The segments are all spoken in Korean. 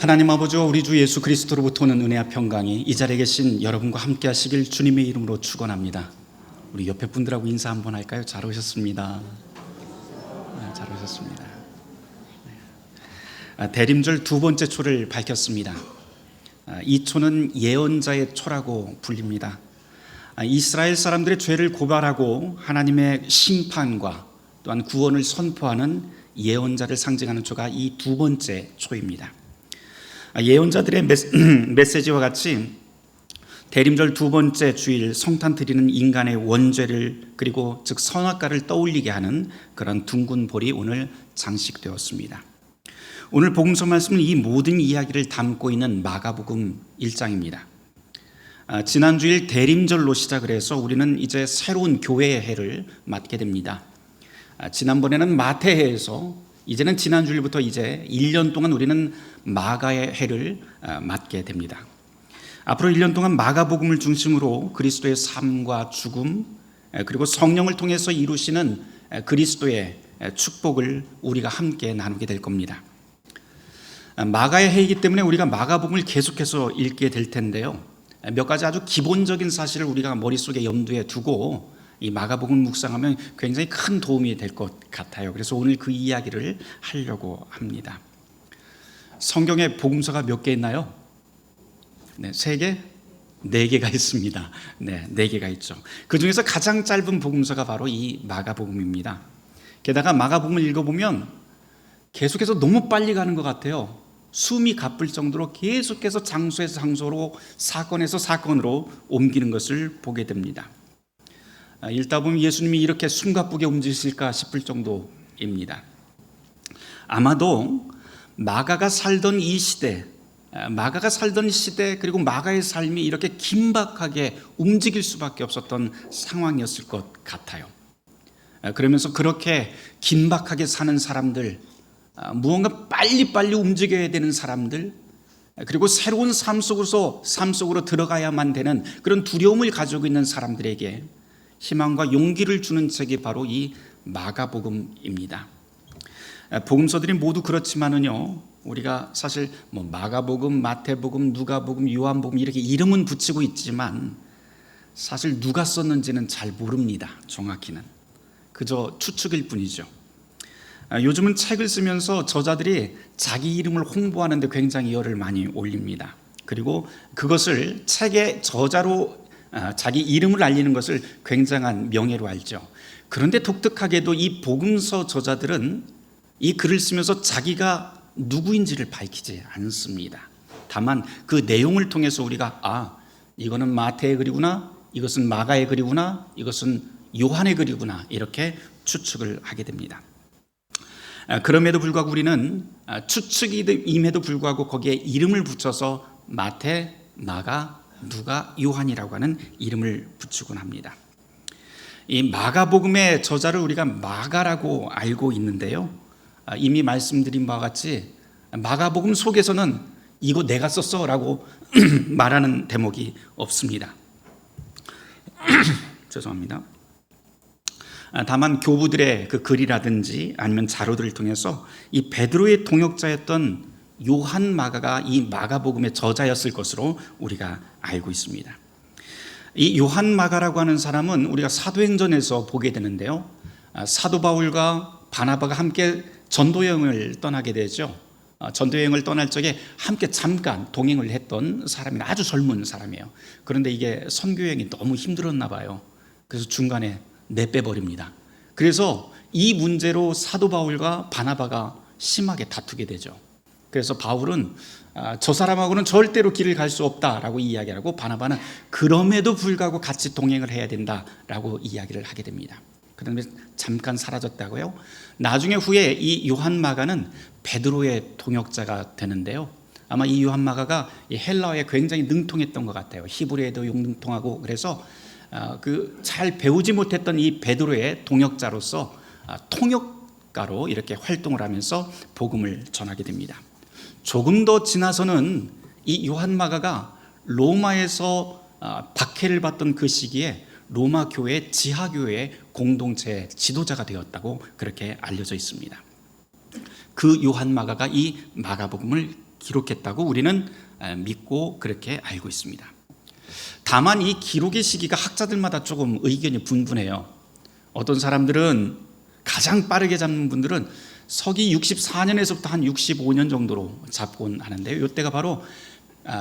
하나님 아버지와 우리 주 예수 그리스도로부터 오는 은혜와 평강이 이 자리에 계신 여러분과 함께 하시길 주님의 이름으로 축원합니다. 우리 옆에 분들하고 인사 한번 할까요? 잘 오셨습니다. 잘 오셨습니다. 대림절 두 번째 초를 밝혔습니다. 이 초는 예언자의 초라고 불립니다. 이스라엘 사람들의 죄를 고발하고 하나님의 심판과 또한 구원을 선포하는 예언자를 상징하는 초가 이 두 번째 초입니다. 예언자들의 메시지와 같이 대림절 두 번째 주일 성탄 드리는 인간의 원죄를 그리고 즉 선악과를 떠올리게 하는 그런 둥근 볼이 오늘 장식되었습니다. 오늘 복음서 말씀은 이 모든 이야기를 담고 있는 마가복음 1장입니다. 지난 주일 대림절로 시작을 해서 우리는 이제 새로운 교회의 해를 맞게 됩니다. 지난번에는 마태해에서 이제는 지난 주일부터 이제 1년 동안 우리는 마가의 해를 맞게 됩니다. 앞으로 1년 동안 마가복음을 중심으로 그리스도의 삶과 죽음 그리고 성령을 통해서 이루시는 그리스도의 축복을 우리가 함께 나누게 될 겁니다. 마가의 해이기 때문에 우리가 마가복음을 계속해서 읽게 될 텐데요. 몇 가지 아주 기본적인 사실을 우리가 머릿속에 염두에 두고 이 마가복음 묵상하면 굉장히 큰 도움이 될 것 같아요. 그래서 오늘 그 이야기를 하려고 합니다. 성경에 복음서가 몇 개 있나요? 네, 3개? 4개가 있습니다. 네, 4개가 있죠. 그 중에서 가장 짧은 복음서가 바로 이 마가복음입니다. 게다가 마가복음을 읽어보면 계속해서 너무 빨리 가는 것 같아요. 숨이 가쁠 정도로 계속해서 장소에서 장소로 사건에서 사건으로 옮기는 것을 보게 됩니다. 읽다 보면 예수님이 이렇게 숨가쁘게 움직이실까 싶을 정도입니다. 아마도 마가가 살던 이 시대, 그리고 마가의 삶이 이렇게 긴박하게 움직일 수밖에 없었던 상황이었을 것 같아요. 그러면서 그렇게 긴박하게 사는 사람들, 무언가 빨리빨리 움직여야 되는 사람들, 그리고 새로운 삶 속으로 들어가야만 되는 그런 두려움을 가지고 있는 사람들에게 희망과 용기를 주는 책이 바로 이 마가복음입니다. 복음서들이 모두 그렇지만은요, 우리가 사실 마가복음, 마태복음, 누가복음, 요한복음 이렇게 이름은 붙이고 있지만 사실 누가 썼는지는 잘 모릅니다. 정확히는 그저 추측일 뿐이죠. 요즘은 책을 쓰면서 저자들이 자기 이름을 홍보하는데 굉장히 열을 많이 올립니다. 그리고 그것을 책의 저자로 자기 이름을 알리는 것을 굉장한 명예로 알죠. 그런데 독특하게도 이 복음서 저자들은 이 글을 쓰면서 자기가 누구인지를 밝히지 않습니다. 다만 그 내용을 통해서 우리가 이거는 마태의 글이구나, 이것은 마가의 글이구나, 이것은 요한의 글이구나 이렇게 추측을 하게 됩니다. 그럼에도 불구하고 우리는 추측임에도 불구하고 거기에 이름을 붙여서 마태, 마가, 누가, 요한이라고 하는 이름을 붙이곤 합니다. 이 마가복음의 저자를 우리가 마가라고 알고 있는데요, 이미 말씀드린 바와 같이 마가복음 속에서는 이거 내가 썼어 라고 말하는 대목이 없습니다. 죄송합니다. 다만 교부들의 그 글이라든지 아니면 자료들을 통해서 이 베드로의 동역자였던 요한 마가가 이 마가복음의 저자였을 것으로 우리가 알고 있습니다. 이 요한 마가라고 하는 사람은 우리가 사도행전에서 보게 되는데요, 사도 바울과 바나바가 함께 전도여행을 떠나게 되죠. 전도여행을 떠날 적에 함께 잠깐 동행을 했던 사람이라 아주 젊은 사람이에요. 그런데 이게 선교여행이 너무 힘들었나 봐요. 그래서 중간에 내빼버립니다. 그래서 이 문제로 사도 바울과 바나바가 심하게 다투게 되죠. 그래서 바울은 저 사람하고는 절대로 길을 갈 수 없다라고 이야기하고, 바나바는 그럼에도 불구하고 같이 동행을 해야 된다라고 이야기를 하게 됩니다. 그다음에 잠깐 사라졌다고요. 나중에 후에 이 요한 마가는 베드로의 동역자가 되는데요, 아마 이 요한 마가가 이 헬라어에 굉장히 능통했던 것 같아요. 히브리어에도 능통하고, 그래서 잘 배우지 못했던 이 베드로의 동역자로서 통역가로 이렇게 활동을 하면서 복음을 전하게 됩니다. 조금 더 지나서는 이 요한 마가가 로마에서 박해를 받던 그 시기에 로마 교회 지하교회 공동체 지도자가 되었다고 그렇게 알려져 있습니다. 그 요한 마가가 이 마가복음을 기록했다고 우리는 믿고 그렇게 알고 있습니다. 다만 이 기록의 시기가 학자들마다 조금 의견이 분분해요. 어떤 사람들은 가장 빠르게 잡는 분들은 서기 64년에서부터 한 65년 정도로 잡곤 하는데요. 이때가 바로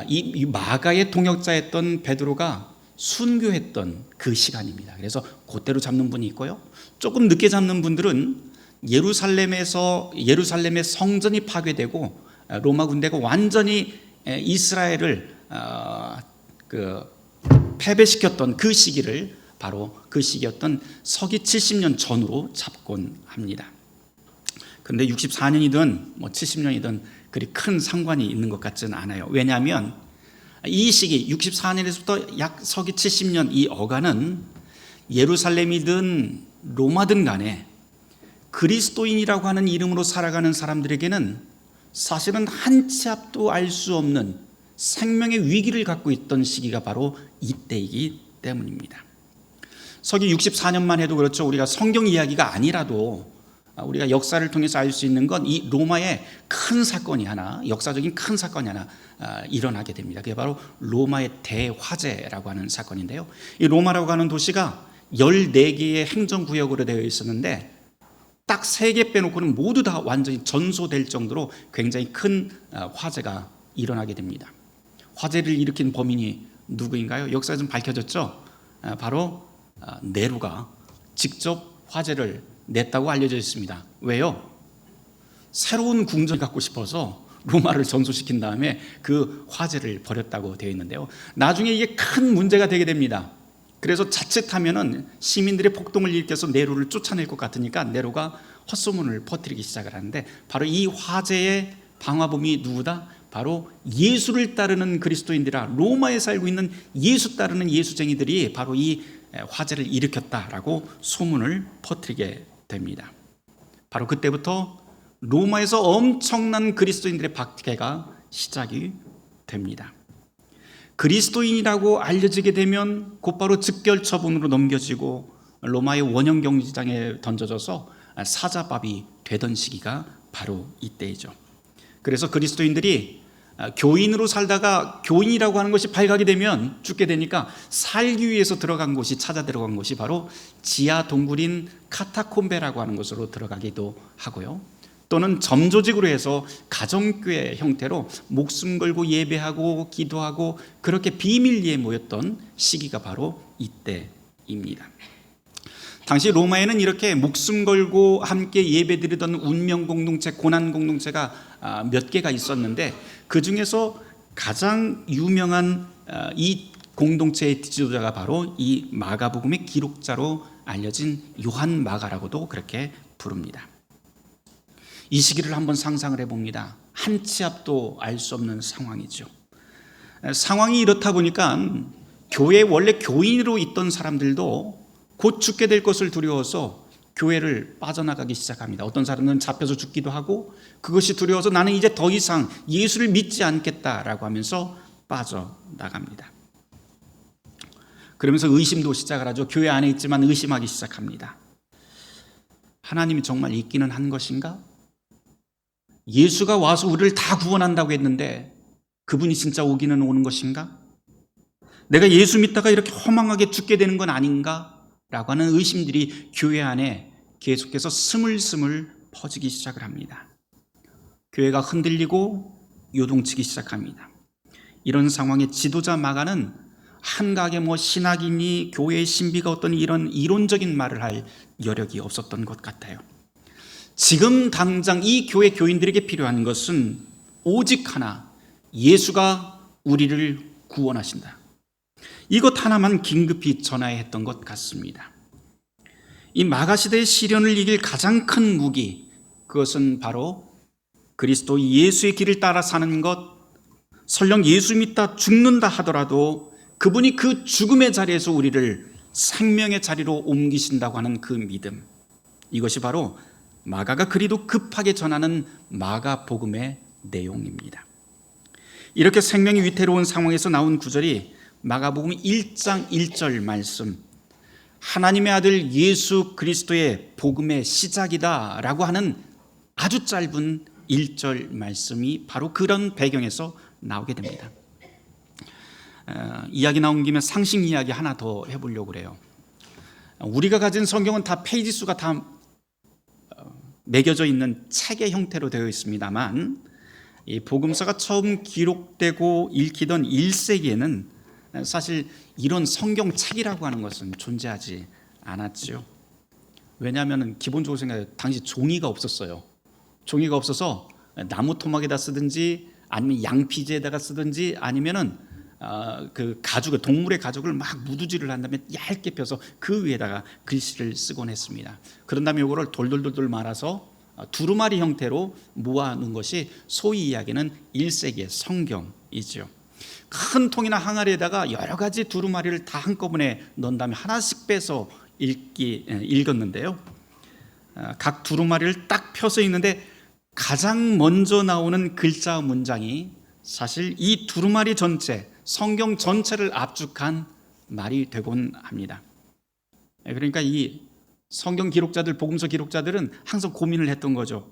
이 마가의 동역자였던 베드로가 순교했던 그 시간입니다. 그래서 그때로 잡는 분이 있고요. 조금 늦게 잡는 분들은 예루살렘의 성전이 파괴되고 로마 군대가 완전히 이스라엘을 패배시켰던 그 시기를 바로 그 시기였던 서기 70년 전으로 잡곤 합니다. 그런데 64년이든 70년이든 그리 큰 상관이 있는 것 같지는 않아요. 왜냐하면 이 시기 64년에서부터 약 서기 70년 이 어간은 예루살렘이든 로마든 간에 그리스도인이라고 하는 이름으로 살아가는 사람들에게는 사실은 한 치 앞도 알 수 없는 생명의 위기를 갖고 있던 시기가 바로 이때이기 때문입니다. 서기 64년만 해도 그렇죠. 우리가 성경 이야기가 아니라도 우리가 역사를 통해서 알 수 있는 건 이 로마의 큰 사건이 하나, 역사적인 큰 사건이 하나 일어나게 됩니다. 그게 바로 로마의 대화재라고 하는 사건인데요. 이 로마라고 하는 도시가 14개의 행정구역으로 되어 있었는데 딱 3개 빼놓고는 모두 다 완전히 전소될 정도로 굉장히 큰 화재가 일어나게 됩니다. 화재를 일으킨 범인이 누구인가요? 역사에 좀 밝혀졌죠. 바로 네로가 직접 화재를 냈다고 알려져 있습니다. 왜요? 새로운 궁전을 갖고 싶어서 로마를 전소시킨 다음에 그 화재를 벌였다고 되어 있는데요. 나중에 이게 큰 문제가 되게 됩니다. 그래서 자칫하면은 시민들의 폭동을 일으켜서 네로를 쫓아낼 것 같으니까 네로가 헛소문을 퍼뜨리기 시작을 하는데 바로 이 화재의 방화범이 누구다? 바로 예수를 따르는 그리스도인들이라 로마에 살고 있는 예수 따르는 예수쟁이들이 바로 이 화재를 일으켰다라고 소문을 퍼뜨리게 됩니다. 바로 그때부터 로마에서 엄청난 그리스도인들의 박해가 시작이 됩니다. 그리스도인이라고 알려지게 되면 곧바로 즉결 처분으로 넘겨지고 로마의 원형 경기장에 던져져서 사자밥이 되던 시기가 바로 이때이죠. 그래서 그리스도인들이 교인으로 살다가 교인이라고 하는 것이 발각이 되면 죽게 되니까 살기 위해서 들어간 곳이 찾아 들어간 곳이 바로 지하 동굴인 카타콤베라고 하는 곳으로 들어가기도 하고요. 또는 점조직으로 해서 가정교회 형태로 목숨 걸고 예배하고 기도하고 그렇게 비밀리에 모였던 시기가 바로 이때입니다. 당시 로마에는 이렇게 목숨 걸고 함께 예배드리던 운명 공동체, 고난 공동체가 몇 개가 있었는데 그 중에서 가장 유명한 이 공동체의 지도자가 바로 이 마가복음의 기록자로 알려진 요한 마가라고도 그렇게 부릅니다. 이 시기를 한번 상상을 해봅니다. 한 치 앞도 알 수 없는 상황이죠. 상황이 이렇다 보니까 교회에 원래 교인으로 있던 사람들도 곧 죽게 될 것을 두려워서 교회를 빠져나가기 시작합니다. 어떤 사람은 잡혀서 죽기도 하고 그것이 두려워서 나는 이제 더 이상 예수를 믿지 않겠다라고 하면서 빠져나갑니다. 그러면서 의심도 시작을 하죠. 교회 안에 있지만 의심하기 시작합니다. 하나님이 정말 있기는 한 것인가? 예수가 와서 우리를 다 구원한다고 했는데 그분이 진짜 오기는 오는 것인가? 내가 예수 믿다가 이렇게 허망하게 죽게 되는 건 아닌가? 라고 하는 의심들이 교회 안에 계속해서 스물스물 퍼지기 시작을 합니다. 교회가 흔들리고 요동치기 시작합니다. 이런 상황에 지도자 마가는 한각에 신학이니 교회의 신비가 어떤 이런 이론적인 말을 할 여력이 없었던 것 같아요. 지금 당장 이 교회 교인들에게 필요한 것은 오직 하나, 예수가 우리를 구원하신다. 이것 하나만 긴급히 전해야 했던 것 같습니다. 이 마가시대의 시련을 이길 가장 큰 무기, 그것은 바로 그리스도 예수의 길을 따라 사는 것, 설령 예수 믿다 죽는다 하더라도 그분이 그 죽음의 자리에서 우리를 생명의 자리로 옮기신다고 하는 그 믿음, 이것이 바로 마가가 그리도 급하게 전하는 마가복음의 내용입니다. 이렇게 생명이 위태로운 상황에서 나온 구절이 마가복음 1장 1절 말씀, 하나님의 아들 예수 그리스도의 복음의 시작이다 라고 하는 아주 짧은 1절 말씀이 바로 그런 배경에서 나오게 됩니다. 이야기 나온 김에 상식 이야기 하나 더 해보려고 그래요. 우리가 가진 성경은 다 페이지 수가 다 매겨져 있는 책의 형태로 되어 있습니다만, 이 복음서가 처음 기록되고 읽히던 1세기에는 사실 이런 성경책이라고 하는 것은 존재하지 않았죠. 왜냐하면 기본적으로 생각해요. 당시 종이가 없었어요. 종이가 없어서 나무 토막에다 쓰든지 아니면 양피지에다가 쓰든지 아니면은 그 가죽, 동물의 가죽을 막 무두질을 한 다음에 얇게 펴서 그 위에다가 글씨를 쓰곤 했습니다. 그런 다음에 이거를 돌돌돌돌 말아서 두루마리 형태로 모아놓은 것이 소위 이야기는 1세기의 성경이죠. 큰 통이나 항아리에다가 여러 가지 두루마리를 다 한꺼번에 넣은 다음에 하나씩 빼서 읽었는데요. 각 두루마리를 딱 펴서 읽는데 가장 먼저 나오는 글자 문장이 사실 이 두루마리 전체, 성경 전체를 압축한 말이 되곤 합니다. 그러니까 이 성경 기록자들, 복음서 기록자들은 항상 고민을 했던 거죠.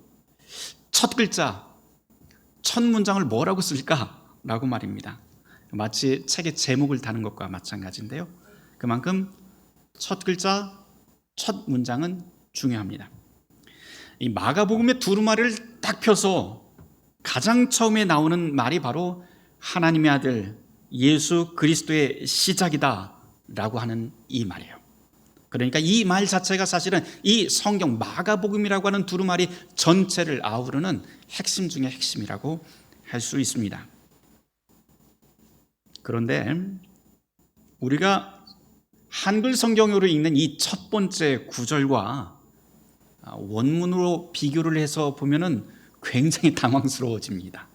첫 글자, 첫 문장을 뭐라고 쓸까라고 말입니다. 마치 책의 제목을 다는 것과 마찬가지인데요. 그만큼 첫 글자, 첫 문장은 중요합니다. 이 마가복음의 두루마리를 딱 펴서 가장 처음에 나오는 말이 바로 하나님의 아들 예수 그리스도의 시작이다 라고 하는 이 말이에요. 그러니까 이 말 자체가 사실은 이 성경 마가복음이라고 하는 두루마리 전체를 아우르는 핵심 중의 핵심이라고 할 수 있습니다. 그런데 우리가 한글 성경으로 읽는 이 첫 번째 구절과 원문으로 비교를 해서 보면은 굉장히 당황스러워집니다.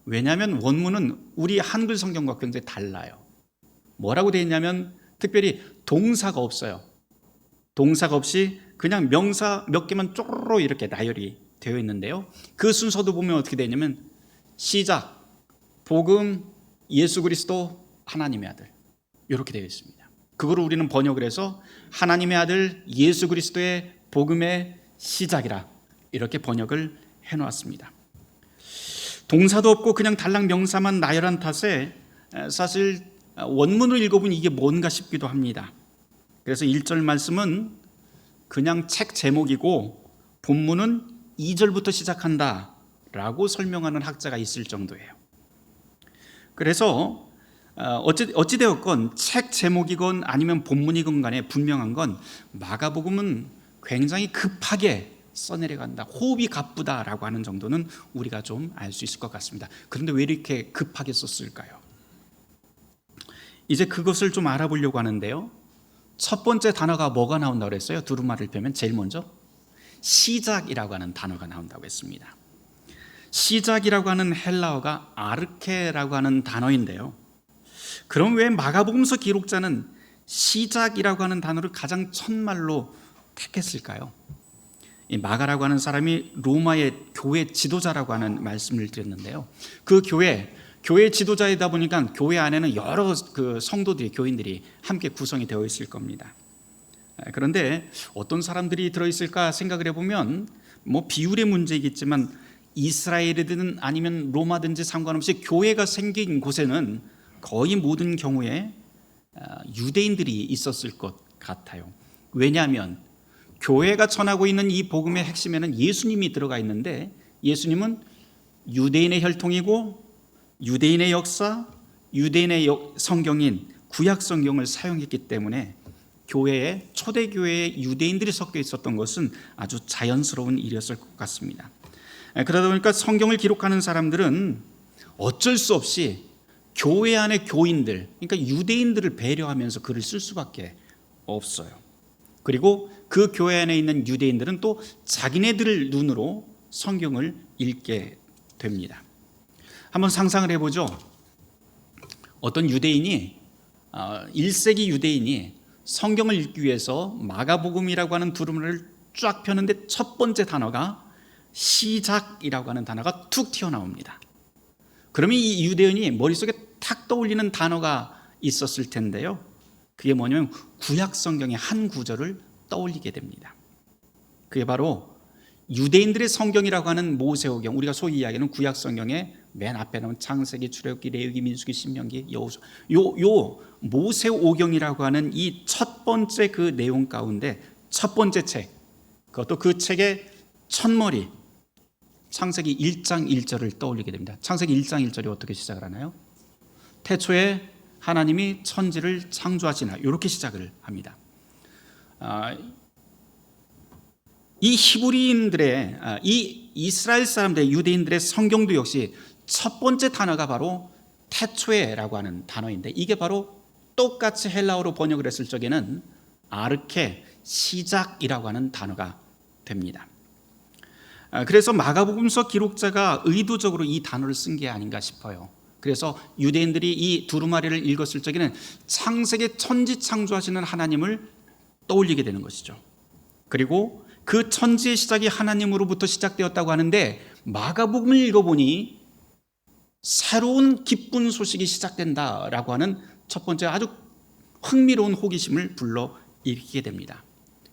왜냐하면 원문은 우리 한글 성경과 굉장히 달라요. 뭐라고 되어 있냐면 특별히 동사가 없어요. 동사가 없이 그냥 명사 몇 개만 쪼로로 이렇게 나열이 되어 있는데요. 그 순서도 보면 어떻게 되냐면 시작, 복음, 예수 그리스도, 하나님의 아들 이렇게 되어 있습니다. 그거를 우리는 번역을 해서 하나님의 아들 예수 그리스도의 복음의 시작이라 이렇게 번역을 해놓았습니다. 동사도 없고 그냥 달랑 명사만 나열한 탓에 사실 원문을 읽어보니 이게 뭔가 싶기도 합니다. 그래서 1절 말씀은 그냥 책 제목이고 본문은 2절부터 시작한다 라고 설명하는 학자가 있을 정도예요. 그래서 어찌되었건 책 제목이건 아니면 본문이건 간에 분명한 건 마가복음은 굉장히 급하게 써내려간다, 호흡이 가쁘다라고 하는 정도는 우리가 좀 알 수 있을 것 같습니다. 그런데 왜 이렇게 급하게 썼을까요? 이제 그것을 좀 알아보려고 하는데요. 첫 번째 단어가 뭐가 나온다고 그랬어요? 두루마리를 펴면 제일 먼저 시작이라고 하는 단어가 나온다고 했습니다. 시작이라고 하는 헬라어가 아르케라고 하는 단어인데요. 그럼 왜 마가복음서 기록자는 시작이라고 하는 단어를 가장 첫말로 택했을까요? 이 마가라고 하는 사람이 로마의 교회 지도자라고 하는 말씀을 드렸는데요. 그 교회 지도자이다 보니까 교회 안에는 여러 그 성도들이, 교인들이 함께 구성이 되어 있을 겁니다. 그런데 어떤 사람들이 들어있을까 생각을 해보면 뭐 비율의 문제이겠지만 이스라엘이든 아니면 로마든지 상관없이 교회가 생긴 곳에는 거의 모든 경우에 유대인들이 있었을 것 같아요. 왜냐하면 교회가 전하고 있는 이 복음의 핵심에는 예수님이 들어가 있는데 예수님은 유대인의 혈통이고 유대인의 역사, 유대인의 성경인 구약 성경을 사용했기 때문에 교회에 초대교회에 유대인들이 섞여 있었던 것은 아주 자연스러운 일이었을 것 같습니다. 그러다 보니까 성경을 기록하는 사람들은 어쩔 수 없이 교회 안의 교인들, 그러니까 유대인들을 배려하면서 글을 쓸 수밖에 없어요. 그리고 그 교회 안에 있는 유대인들은 또 자기네들 눈으로 성경을 읽게 됩니다. 한번 상상을 해보죠. 어떤 유대인이 1세기 유대인이 성경을 읽기 위해서 마가복음이라고 하는 두루마리를 쫙 펴는데 첫 번째 단어가 시작이라고 하는 단어가 툭 튀어나옵니다. 그러면 이 유대인이 머릿속에 탁 떠올리는 단어가 있었을 텐데요. 그게 뭐냐면 구약 성경의 한 구절을 떠올리게 됩니다. 그게 바로 유대인들의 성경이라고 하는 모세오경, 우리가 소위 이야기하는 구약 성경의 맨 앞에 나온 창세기, 출애굽기, 레위기, 민수기, 신명기, 여호수아, 요 모세오경이라고 하는 이 첫 번째 그 내용 가운데 첫 번째 책, 그것도 그 책의 첫머리, 창세기 1장 1절을 떠올리게 됩니다. 창세기 1장 1절이 어떻게 시작을 하나요? 태초에 하나님이 천지를 창조하시나, 이렇게 시작을 합니다. 이 히브리인들의, 이 이스라엘 사람들의, 유대인들의 성경도 역시 첫 번째 단어가 바로 태초에라고 하는 단어인데, 이게 바로 똑같이 헬라어로 번역을 했을 적에는 아르케, 시작이라고 하는 단어가 됩니다. 그래서 마가복음서 기록자가 의도적으로 이 단어를 쓴 게 아닌가 싶어요. 그래서 유대인들이 이 두루마리를 읽었을 적에는 창세기 천지 창조하시는 하나님을 떠올리게 되는 것이죠. 그리고 그 천지의 시작이 하나님으로부터 시작되었다고 하는데, 마가복음을 읽어보니 새로운 기쁜 소식이 시작된다라고 하는 첫 번째 아주 흥미로운 호기심을 불러일으키게 됩니다.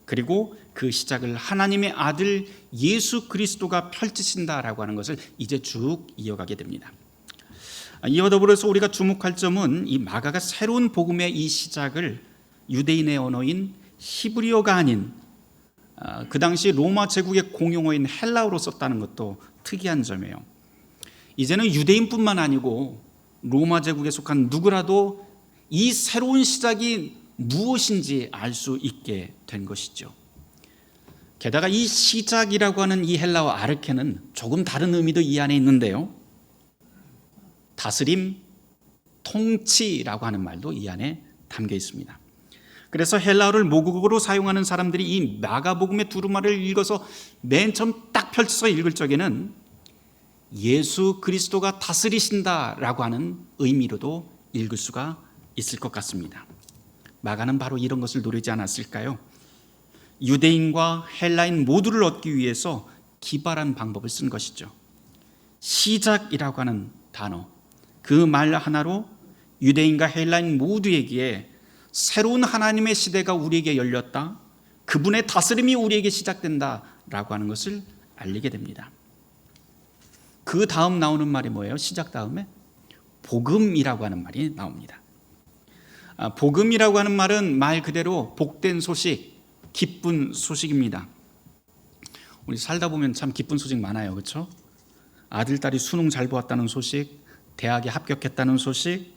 그리고 그 시작을 하나님의 아들 예수 그리스도가 펼치신다라고 하는 것을 이제 쭉 이어가게 됩니다. 이와 더불어서 우리가 주목할 점은 이 마가가 새로운 복음의 이 시작을 유대인의 언어인 히브리어가 아닌 그 당시 로마 제국의 공용어인 헬라어로 썼다는 것도 특이한 점이에요. 이제는 유대인뿐만 아니고 로마 제국에 속한 누구라도 이 새로운 시작이 무엇인지 알 수 있게 된 것이죠. 게다가 이 시작이라고 하는 이 헬라어 아르케는 조금 다른 의미도 이 안에 있는데요. 다스림, 통치라고 하는 말도 이 안에 담겨 있습니다. 그래서 헬라어를 모국어로 사용하는 사람들이 이 마가복음의 두루마리를 읽어서 맨 처음 딱 펼쳐서 읽을 적에는 예수 그리스도가 다스리신다라고 하는 의미로도 읽을 수가 있을 것 같습니다. 마가는 바로 이런 것을 노리지 않았을까요? 유대인과 헬라인 모두를 얻기 위해서 기발한 방법을 쓴 것이죠. 시작이라고 하는 단어, 그 말 하나로 유대인과 헬라인 모두에게 새로운 하나님의 시대가 우리에게 열렸다, 그분의 다스림이 우리에게 시작된다라고 하는 것을 알리게 됩니다. 그 다음 나오는 말이 뭐예요? 시작 다음에 복음이라고 하는 말이 나옵니다. 복음이라고 하는 말은 말 그대로 복된 소식, 기쁜 소식입니다. 우리 살다 보면 참 기쁜 소식 많아요, 그렇죠? 아들, 딸이 수능 잘 보았다는 소식, 대학에 합격했다는 소식,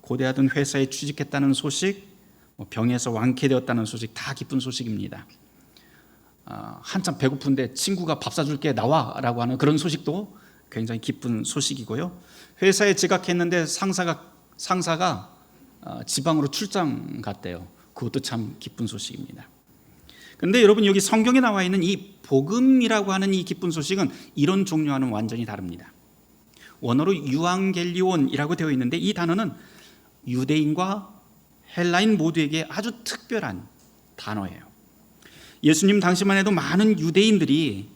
고대하던 회사에 취직했다는 소식, 병에서 완쾌되었다는 소식, 다 기쁜 소식입니다. 한참 배고픈데 친구가 밥 사줄게 나와라고 하는 그런 소식도 굉장히 기쁜 소식이고요. 회사에 지각했는데 상사가 지방으로 출장 갔대요. 그것도 참 기쁜 소식입니다. 그런데 여러분, 여기 성경에 나와 있는 이 복음이라고 하는 이 기쁜 소식은 이런 종류와는 완전히 다릅니다. 원어로 유앙겔리온이라고 되어 있는데, 이 단어는 유대인과 헬라인 모두에게 아주 특별한 단어예요. 예수님 당시만 해도 많은 유대인들이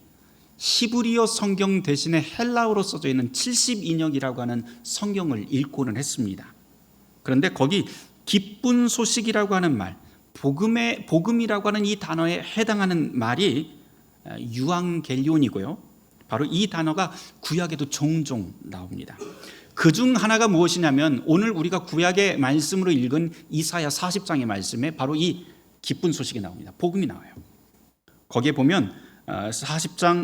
히브리어 성경 대신에 헬라어로 써져 있는 70인역이라고 하는 성경을 읽고는 했습니다. 그런데 거기 기쁜 소식이라고 하는 말, 복음이라고 하는 이 단어에 해당하는 말이 유앙겔리온이고요. 바로 이 단어가 구약에도 종종 나옵니다. 그중 하나가 무엇이냐면, 오늘 우리가 구약의 말씀으로 읽은 이사야 40장의 말씀에 바로 이 기쁜 소식이 나옵니다. 복음이 나와요. 거기에 보면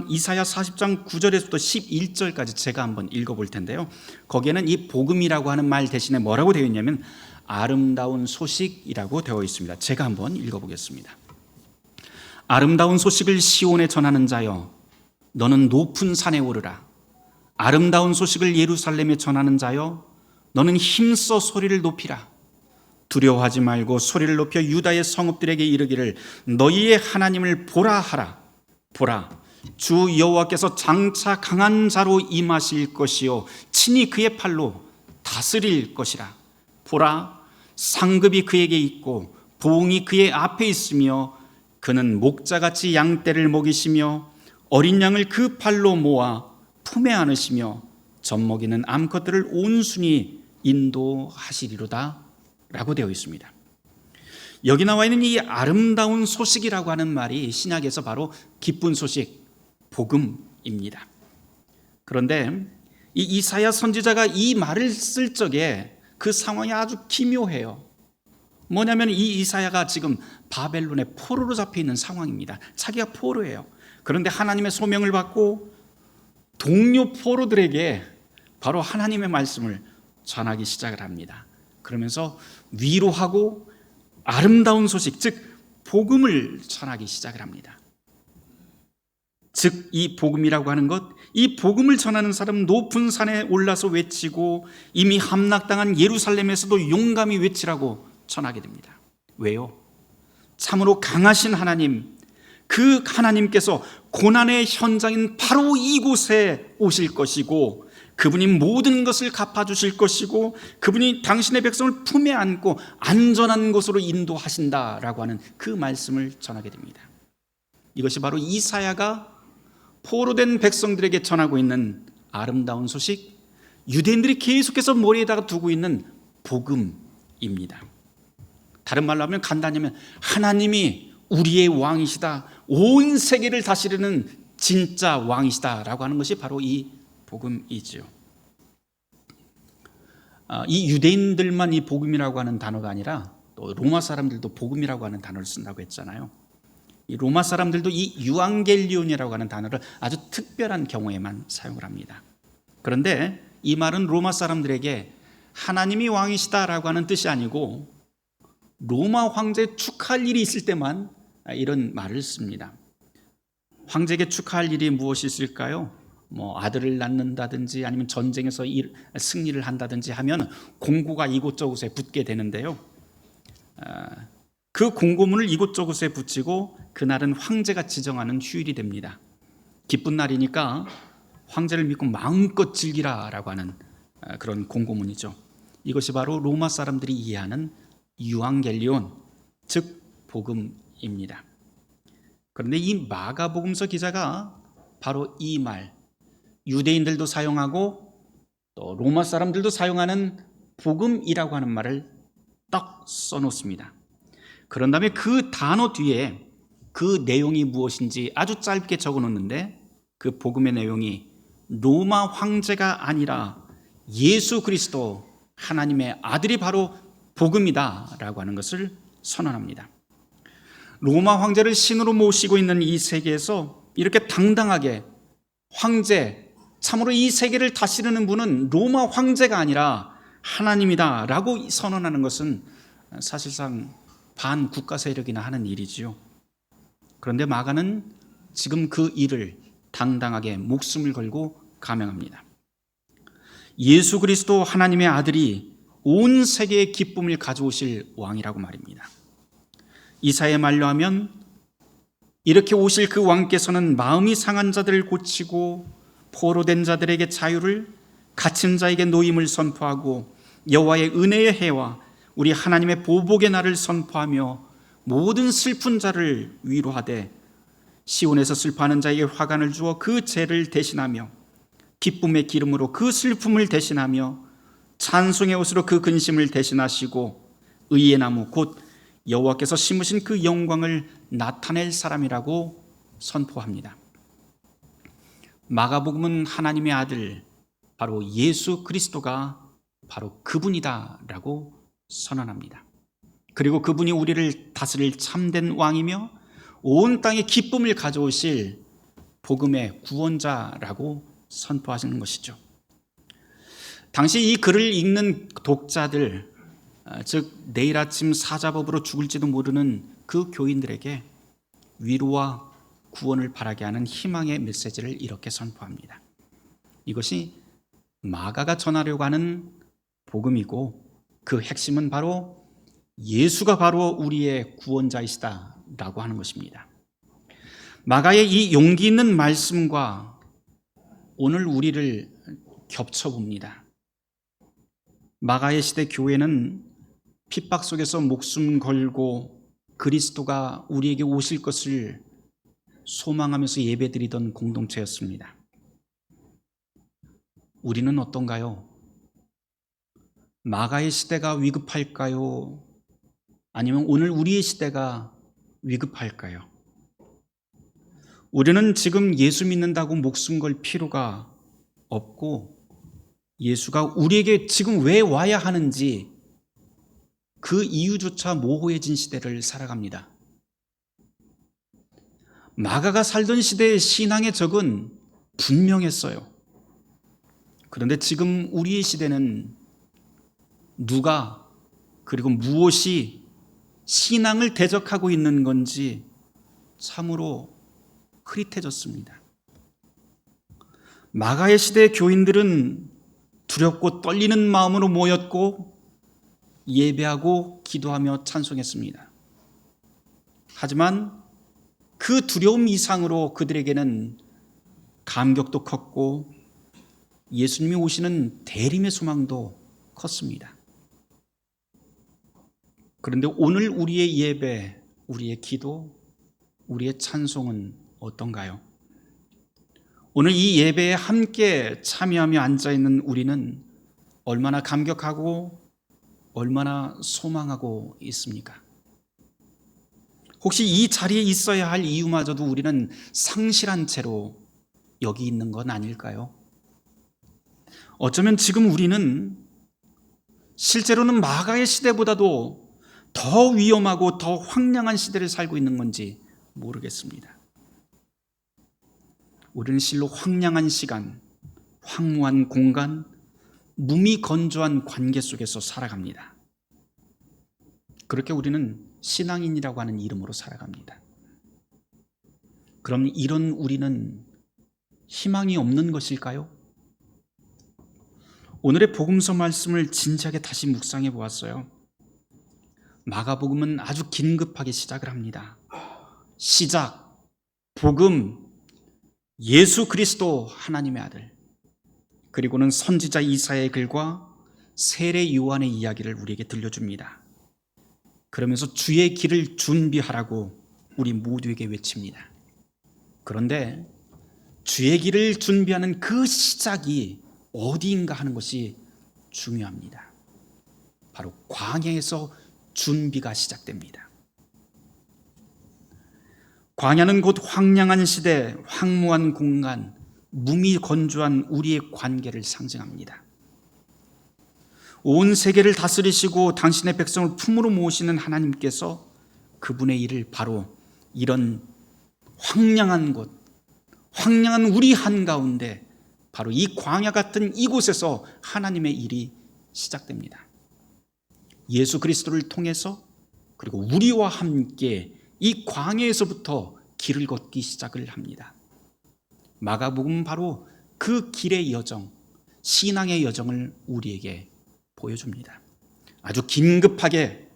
이사야 40장 9절에서부터 11절까지 제가 한번 읽어볼 텐데요. 거기에는 이 복음이라고 하는 말 대신에 뭐라고 되어 있냐면 아름다운 소식이라고 되어 있습니다. 제가 한번 읽어보겠습니다. 아름다운 소식을 시온에 전하는 자여, 너는 높은 산에 오르라. 아름다운 소식을 예루살렘에 전하는 자여, 너는 힘써 소리를 높이라. 두려워하지 말고 소리를 높여 유다의 성읍들에게 이르기를 너희의 하나님을 보라 하라. 보라, 주 여호와께서 장차 강한 자로 임하실 것이요 친히 그의 팔로 다스릴 것이라. 보라, 상급이 그에게 있고 보응이 그의 앞에 있으며 그는 목자같이 양떼를 먹이시며 어린 양을 그 팔로 모아 품에 안으시며 젖먹이는 암컷들을 온순히 인도하시리로다 라고 되어 있습니다. 여기 나와 있는 이 아름다운 소식이라고 하는 말이 신약에서 바로 기쁜 소식, 복음입니다. 그런데 이 이사야 선지자가 이 말을 쓸 적에 그 상황이 아주 기묘해요. 뭐냐면 이 이사야가 지금 바벨론의 포로로 잡혀 있는 상황입니다. 자기가 포로예요. 그런데 하나님의 소명을 받고 동료 포로들에게 바로 하나님의 말씀을 전하기 시작을 합니다. 그러면서 위로하고 아름다운 소식, 즉 복음을 전하기 시작을 합니다. 즉 이 복음이라고 하는 것, 이 복음을 전하는 사람은 높은 산에 올라서 외치고 이미 함락당한 예루살렘에서도 용감히 외치라고 전하게 됩니다. 왜요? 참으로 강하신 하나님, 그 하나님께서 고난의 현장인 바로 이곳에 오실 것이고 그분이 모든 것을 갚아주실 것이고 그분이 당신의 백성을 품에 안고 안전한 곳으로 인도하신다라고 하는 그 말씀을 전하게 됩니다. 이것이 바로 이사야가 포로된 백성들에게 전하고 있는 아름다운 소식, 유대인들이 계속해서 머리에다가 두고 있는 복음입니다. 다른 말로 하면 간단히 하면 하나님이 우리의 왕이시다, 온 세계를 다스리는 진짜 왕이시다라고 하는 것이 바로 이 복음이지요. 이 유대인들만 이 복음이라고 하는 단어가 아니라 또 로마 사람들도 복음이라고 하는 단어를 쓴다고 했잖아요. 이 로마 사람들도 이 유앙겔리온이라고 하는 단어를 아주 특별한 경우에만 사용을 합니다. 그런데 이 말은 로마 사람들에게 하나님이 왕이시다라고 하는 뜻이 아니고 로마 황제 축하할 일이 있을 때만 이런 말을 씁니다. 황제에게 축하할 일이 무엇이 있을까요? 아들을 낳는다든지 아니면 전쟁에서 승리를 한다든지 하면 공고가 이곳저곳에 붙게 되는데요. 그 공고문을 이곳저곳에 붙이고 그날은 황제가 지정하는 휴일이 됩니다. 기쁜 날이니까 황제를 믿고 마음껏 즐기라라고 하는 그런 공고문이죠. 이것이 바로 로마 사람들이 이해하는 유앙겔리온, 즉 복음입니다. 그런데 이 마가복음서 기자가 바로 이 말, 유대인들도 사용하고 또 로마 사람들도 사용하는 복음이라고 하는 말을 딱 써놓습니다. 그런 다음에 그 단어 뒤에 그 내용이 무엇인지 아주 짧게 적어놓는데 그 복음의 내용이 로마 황제가 아니라 예수 그리스도 하나님의 아들이 바로 복음이다 라고 하는 것을 선언합니다. 로마 황제를 신으로 모시고 있는 이 세계에서 이렇게 당당하게 황제, 참으로 이 세계를 다스리는 분은 로마 황제가 아니라 하나님이다 라고 선언하는 것은 사실상 반국가 세력이나 하는 일이지요. 그런데 마가는 지금 그 일을 당당하게 목숨을 걸고 감행합니다. 예수 그리스도 하나님의 아들이 온 세계의 기쁨을 가져오실 왕이라고 말입니다. 이사야의 말로 하면 이렇게 오실 그 왕께서는 마음이 상한 자들을 고치고 포로된 자들에게 자유를, 갇힌 자에게 노임을 선포하고 여호와의 은혜의 해와 우리 하나님의 보복의 날을 선포하며 모든 슬픈 자를 위로하되 시온에서 슬퍼하는 자에게 화관을 주어 그 죄를 대신하며 기쁨의 기름으로 그 슬픔을 대신하며 찬송의 옷으로 그 근심을 대신하시고 의의 나무 곧 여호와께서 심으신 그 영광을 나타낼 사람이라고 선포합니다. 마가복음은 하나님의 아들 바로 예수 그리스도가 바로 그분이다라고 선언합니다. 그리고 그분이 우리를 다스릴 참된 왕이며 온 땅에 기쁨을 가져오실 복음의 구원자라고 선포하시는 것이죠. 당시 이 글을 읽는 독자들, 즉 내일 아침 사자법으로 죽을지도 모르는 그 교인들에게 위로와 구원을 바라게 하는 희망의 메시지를 이렇게 선포합니다. 이것이 마가가 전하려고 하는 복음이고 그 핵심은 바로 예수가 바로 우리의 구원자이시다라고 하는 것입니다. 마가의 이 용기 있는 말씀과 오늘 우리를 겹쳐봅니다. 마가의 시대 교회는 핍박 속에서 목숨 걸고 그리스도가 우리에게 오실 것을 소망하면서 예배드리던 공동체였습니다. 우리는 어떤가요? 마가의 시대가 위급할까요? 아니면 오늘 우리의 시대가 위급할까요? 우리는 지금 예수 믿는다고 목숨 걸 필요가 없고 예수가 우리에게 지금 왜 와야 하는지 그 이유조차 모호해진 시대를 살아갑니다. 마가가 살던 시대의 신앙의 적은 분명했어요. 그런데 지금 우리의 시대는 누가 그리고 무엇이 신앙을 대적하고 있는 건지 참으로 흐릿해졌습니다. 마가의 시대의 교인들은 두렵고 떨리는 마음으로 모였고 예배하고 기도하며 찬송했습니다. 하지만 그 두려움 이상으로 그들에게는 감격도 컸고 예수님이 오시는 대림의 소망도 컸습니다. 그런데 오늘 우리의 예배, 우리의 기도, 우리의 찬송은 어떤가요? 오늘 이 예배에 함께 참여하며 앉아있는 우리는 얼마나 감격하고 얼마나 소망하고 있습니까? 혹시 이 자리에 있어야 할 이유마저도 우리는 상실한 채로 여기 있는 건 아닐까요? 어쩌면 지금 우리는 실제로는 마가의 시대보다도 더 위험하고 더 황량한 시대를 살고 있는 건지 모르겠습니다. 우리는 실로 황량한 시간, 황무한 공간, 무미건조한 관계 속에서 살아갑니다. 그렇게 우리는 신앙인이라고 하는 이름으로 살아갑니다. 그럼 이런 우리는 희망이 없는 것일까요? 오늘의 복음서 말씀을 진지하게 다시 묵상해 보았어요. 마가복음은 아주 긴급하게 시작을 합니다. 시작, 복음, 예수 그리스도 하나님의 아들, 그리고는 선지자 이사야의 글과 세례 요한의 이야기를 우리에게 들려줍니다. 그러면서 주의 길을 준비하라고 우리 모두에게 외칩니다. 그런데 주의 길을 준비하는 그 시작이 어디인가 하는 것이 중요합니다. 바로 광야에서 준비가 시작됩니다. 광야는 곧 황량한 시대, 황무한 공간, 무미건조한 우리의 관계를 상징합니다. 온 세계를 다스리시고 당신의 백성을 품으로 모으시는 하나님께서 그분의 일을 바로 이런 황량한 곳, 황량한 우리 한가운데 바로 이 광야 같은 이곳에서 하나님의 일이 시작됩니다. 예수 그리스도를 통해서 그리고 우리와 함께 이 광야에서부터 길을 걷기 시작을 합니다. 마가복음은 바로 그 길의 여정, 신앙의 여정을 우리에게 보여줍니다. 아주 긴급하게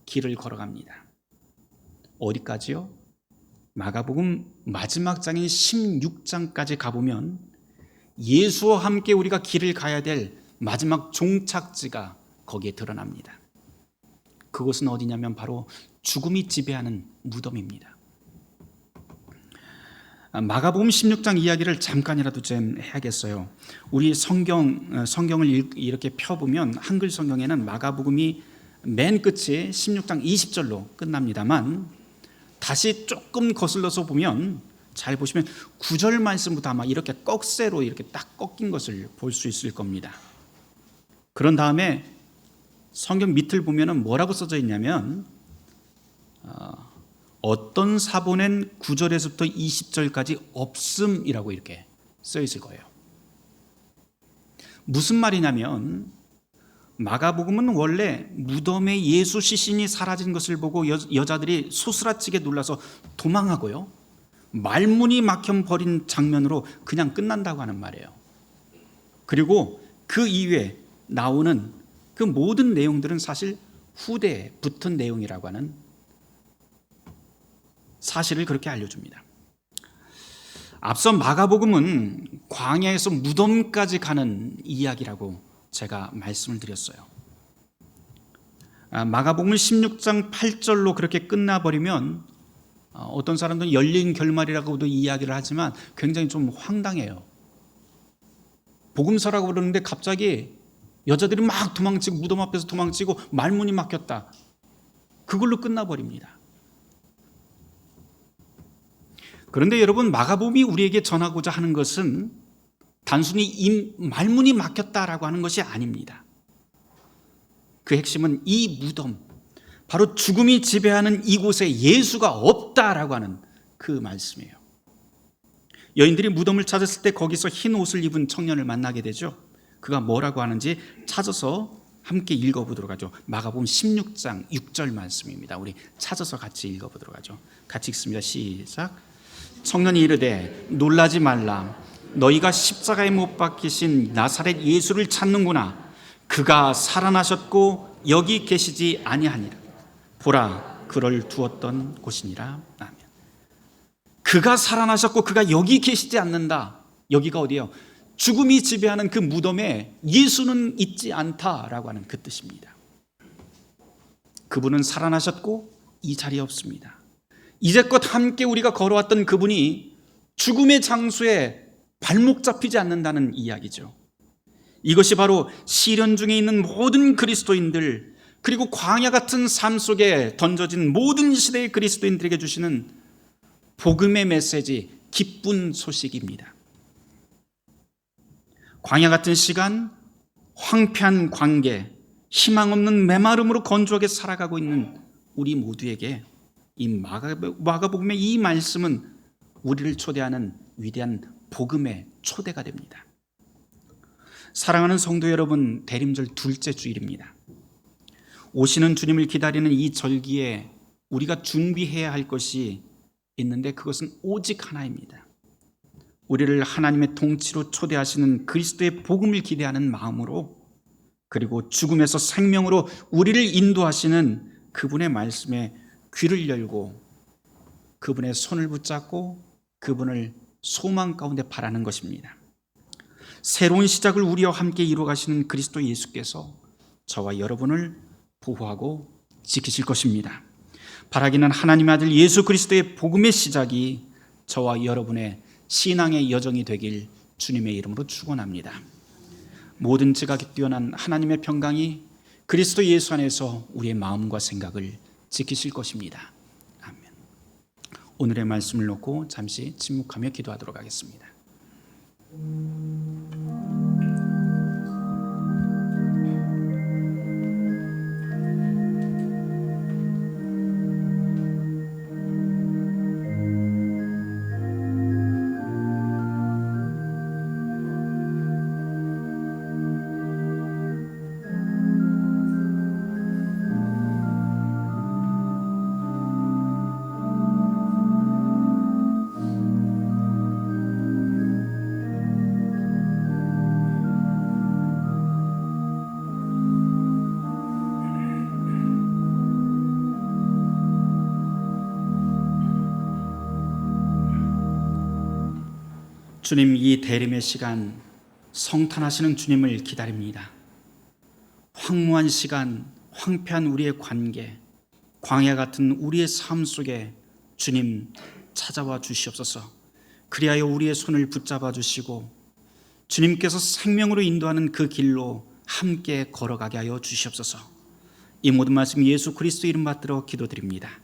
길을 걸어갑니다. 어디까지요? 마가복음 마지막 장인 16장까지 가보면 예수와 함께 우리가 길을 가야 될 마지막 종착지가 거기에 드러납니다. 그곳은 어디냐면 바로 죽음이 지배하는 무덤입니다. 마가복음 16장 이야기를 잠깐이라도 좀 해야겠어요. 우리 성경을 이렇게 펴보면 한글 성경에는 마가복음이 맨 끝이 16장 20절로 끝납니다만 다시 조금 거슬러서 보면 잘 보시면 9절 말씀부터 아마 이렇게 꺽쇠로 이렇게 딱 꺾인 것을 볼 수 있을 겁니다. 그런 다음에 성경 밑을 보면은 뭐라고 써져 있냐면 어떤 사본엔 9절에서부터 20절까지 없음이라고 이렇게 써 있을 거예요. 무슨 말이냐면 마가복음은 원래 무덤에 예수 시신이 사라진 것을 보고 여자들이 소스라치게 놀라서 도망하고요, 말문이 막혀버린 장면으로 그냥 끝난다고 하는 말이에요. 그리고 그 이후에 나오는 그 모든 내용들은 사실 후대에 붙은 내용이라고 하는 사실을 그렇게 알려줍니다. 앞서 마가복음은 광야에서 무덤까지 가는 이야기라고 제가 말씀을 드렸어요. 마가복음 16장 8절로 그렇게 끝나버리면 어떤 사람들은 열린 결말이라고도 이야기를 하지만 굉장히 좀 황당해요. 복음서라고 그러는데 갑자기 여자들이 막 도망치고 무덤 앞에서 도망치고 말문이 막혔다, 그걸로 끝나버립니다. 그런데 여러분, 마가복음이 우리에게 전하고자 하는 것은 단순히 이 말문이 막혔다라고 하는 것이 아닙니다. 그 핵심은 이 무덤, 바로 죽음이 지배하는 이곳에 예수가 없다라고 하는 그 말씀이에요. 여인들이 무덤을 찾았을 때 거기서 흰 옷을 입은 청년을 만나게 되죠. 그가 뭐라고 하는지 찾아서 함께 읽어보도록 하죠. 마가복음 16장 6절 말씀입니다. 우리 찾아서 같이 읽어보도록 하죠. 같이 읽습니다. 시작. 청년이 이르되 놀라지 말라. 너희가 십자가에 못 박히신 나사렛 예수를 찾는구나. 그가 살아나셨고 여기 계시지 아니하니라. 보라, 그를 두었던 곳이니라. 아멘. 그가 살아나셨고 그가 여기 계시지 않는다. 여기가 어디예요? 죽음이 지배하는 그 무덤에 예수는 있지 않다라고 하는 그 뜻입니다. 그분은 살아나셨고 이 자리에 없습니다. 이제껏 함께 우리가 걸어왔던 그분이 죽음의 장소에 발목 잡히지 않는다는 이야기죠. 이것이 바로 시련 중에 있는 모든 그리스도인들, 그리고 광야 같은 삶 속에 던져진 모든 시대의 그리스도인들에게 주시는 복음의 메시지, 기쁜 소식입니다. 광야 같은 시간, 황폐한 관계, 희망 없는 메마름으로 건조하게 살아가고 있는 우리 모두에게 이 마가복음의 이 말씀은 우리를 초대하는 위대한 복음의 초대가 됩니다. 사랑하는 성도 여러분, 대림절 둘째 주일입니다. 오시는 주님을 기다리는 이 절기에 우리가 준비해야 할 것이 있는데 그것은 오직 하나입니다. 우리를 하나님의 통치로 초대하시는 그리스도의 복음을 기대하는 마음으로, 그리고 죽음에서 생명으로 우리를 인도하시는 그분의 말씀에 귀를 열고 그분의 손을 붙잡고 그분을 소망 가운데 바라는 것입니다. 새로운 시작을 우리와 함께 이루어가시는 그리스도 예수께서 저와 여러분을 보호하고 지키실 것입니다. 바라기는 하나님의 아들 예수 그리스도의 복음의 시작이 저와 여러분의 신앙의 여정이 되길 주님의 이름으로 축원합니다. 모든 지각이 뛰어난 하나님의 평강이 그리스도 예수 안에서 우리의 마음과 생각을 지키실 것입니다. 아멘. 오늘의 말씀을 놓고 잠시 침묵하며 기도하도록 하겠습니다. 주님, 이 대림의 시간 성탄하시는 주님을 기다립니다. 황무한 시간, 황폐한 우리의 관계, 광야 같은 우리의 삶 속에 주님 찾아와 주시옵소서. 그리하여 우리의 손을 붙잡아 주시고 주님께서 생명으로 인도하는 그 길로 함께 걸어가게 하여 주시옵소서. 이 모든 말씀 예수 그리스도 이름 받들어 기도드립니다.